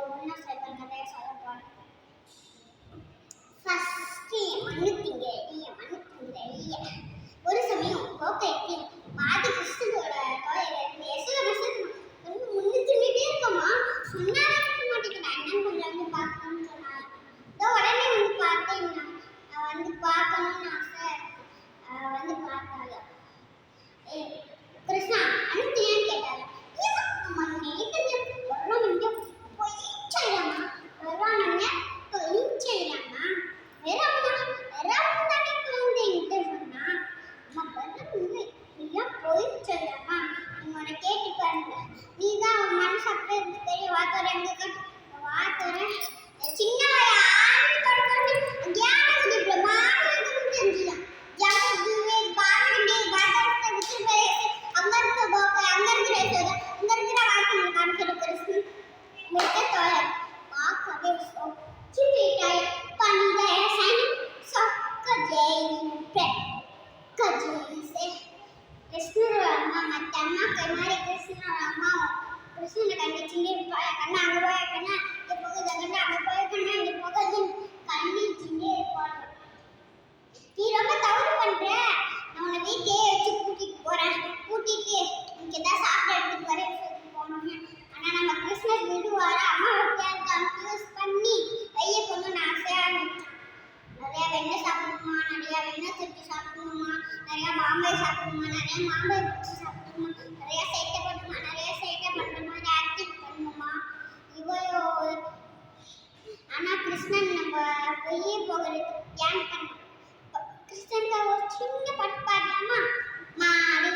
ஒன்னா சைபர் கதையை சொல்ல போறேன். ஃபர்ஸ்ட் மண்ணுத்திங்க ஒரு சமயம் கோக்கைக்கு பாதி கிறிஸ்துவோட தொலைவில் எஸ்எம்எஸ் வந்து முன்னிச்சுட்டே இருக்கமா சொன்னாலே மாட்டேங்கிறேன். என்னன்னு கொஞ்சம் வந்து பார்க்கணும்னு சொன்னாங்க. உடனே வந்து பார்த்தேன். நான் வந்து பார்க்கணும்னு ஆசை. வந்து பார்த்தாங்க. கிருஷ்ணா அனுப்பியேன்னு கேட்டாங்க. கிருஷ்ணனை கண்டிச்சுட்டே இருப்பாள். கண்ணா அங்கே போய் கண்ணா இங்கே போகுது கண்ணா அங்கே போய் கண்ணா இங்கே போகுது கண்டிச்சுட்டே இருப்பாள். நீ ரொம்ப தவறு பண்ற. நான் உன்னை வீட்லயே வச்சு கூட்டிட்டு போறேன். கூட்டிட்டு இங்கே தான் சாப்பிட எடுத்துட்டு வரேன் போனோம்னு. ஆனால் நம்ம கிருஷ்ணர் விடுவார அம்மா வீட்டில் கன்ஃபியூஸ் பண்ணி வைய பொண்ணு ஆசையா இருந்துச்சு. நிறையா வெண்ணெய் சாப்பிடணுமா, நிறையா வெண்ணெய் திருப்பி சாப்பிடணுமா, நிறையா மாம்பழம் சாப்பிடணுமா, நிறையா மாம்பழம் பிடிச்சி சாப்பிடணுமா, நிறையா சேட்டை பண்ணணுமா, நிறையா சேட்டை பண்ணுற மாதிரி ஆக்டிங் பண்ணணுமா. இவ்வளோ ஆனால் கிருஷ்ணன் நம்ம வெளியே போகிறது ஏன் பண்ண கிருஷ்ணனுக்கு ஒரு சின்ன பட்டு பாடலாமா? மாறி